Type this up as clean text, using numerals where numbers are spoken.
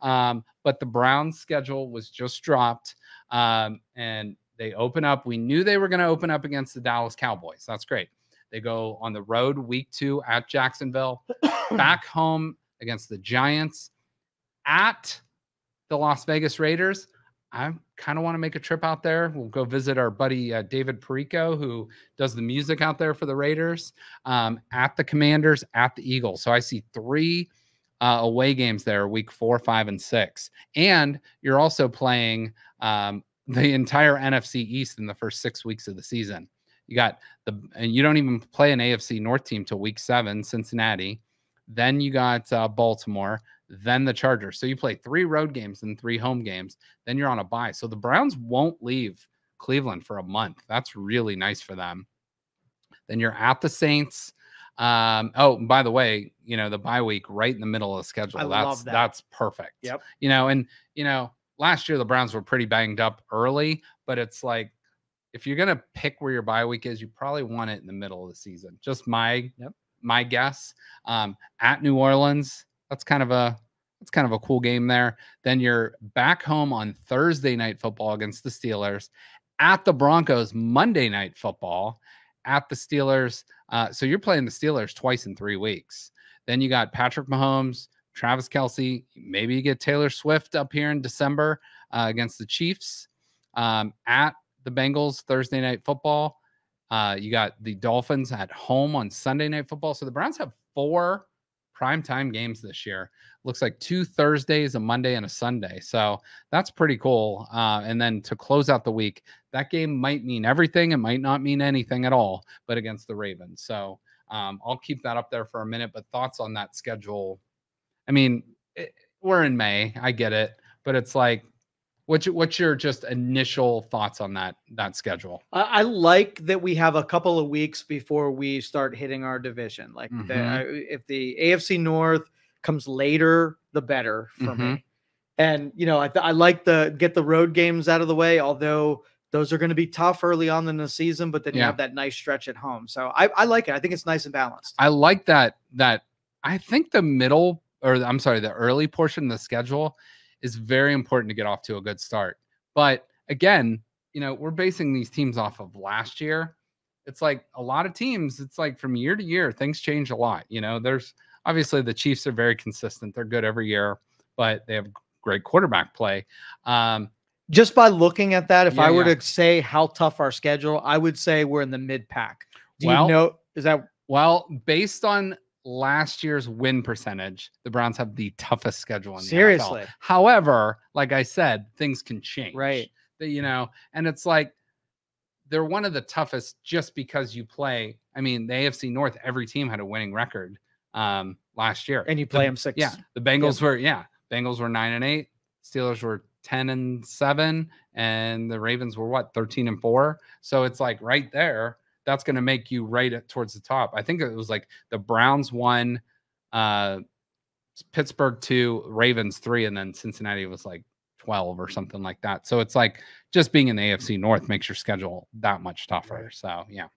But the Browns schedule was just dropped. And they open up. We knew they were going to open up against the Dallas Cowboys. That's great. They go on the road week 2 at Jacksonville, back home against the Giants, at the Las Vegas Raiders. I kind of want to make a trip out there. We'll go visit our buddy David Perico, who does the music out there for the Raiders, at the Commanders, at the Eagles. So I see 3 away games there, week 4, 5, and 6. And you're also playing the entire NFC East in the first 6 weeks of the season. You got and you don't even play an AFC North team till week 7, Cincinnati. Then you got Baltimore, then the Chargers. So you play 3 road games and 3 home games. Then you're on a bye. So the Browns won't leave Cleveland for a month. That's really nice for them. Then you're at the Saints. Oh, by the way, the bye week right in the middle of the schedule. Love that. That's perfect. Yep. Last year the Browns were pretty banged up early, but it's like, if you're gonna pick where your bye week is, you probably want it in the middle of the season. Just my guess. At New Orleans, that's kind of a cool game there. Then you're back home on Thursday Night Football against the Steelers, at the Broncos Monday Night Football, at the Steelers. So you're playing the Steelers twice in 3 weeks. Then you got Patrick Mahomes, Travis Kelce. Maybe you get Taylor Swift up here in December against the Chiefs. At the Bengals Thursday Night Football. You got the Dolphins at home on Sunday Night Football. So the Browns have 4 primetime games this year. Looks like 2 Thursdays, a Monday, and a Sunday. So that's pretty cool. And then to close out the week, that game might mean everything. It might not mean anything at all, but against the Ravens. So I'll keep that up there for a minute. But thoughts on that schedule? I mean, we're in May. I get it. But it's like, what's your just initial thoughts on that schedule? I like that we have a couple of weeks before we start hitting our division. Like if the AFC North comes later, the better for me. And I like get the road games out of the way, although those are going to be tough early on in the season. But then you have that nice stretch at home. So I like it. I think it's nice and balanced. I like that. I think the early portion of the schedule is very important to get off to a good start. But again, we're basing these teams off of last year. It's like a lot of teams, it's like from year to year, things change a lot. There's obviously the Chiefs are very consistent. They're good every year, but they have great quarterback play. Just by looking at that, if I were to say how tough our schedule, I would say we're in the mid pack. Based on last year's win percentage, the Browns have the toughest schedule in the Seriously. NFL. However, like I said, things can change. Right. And it's like they're one of the toughest just because you play. I mean, the AFC North, every team had a winning record last year. And you play them 6. Yeah. The Bengals were 9-8, Steelers were 10-7, and the Ravens were 13-4. So it's like right there. That's going to make you right towards the top. I think it was like the Browns 1, Pittsburgh 2, Ravens 3, and then Cincinnati was like 12 or something like that. So it's like just being in the AFC North makes your schedule that much tougher. So, yeah.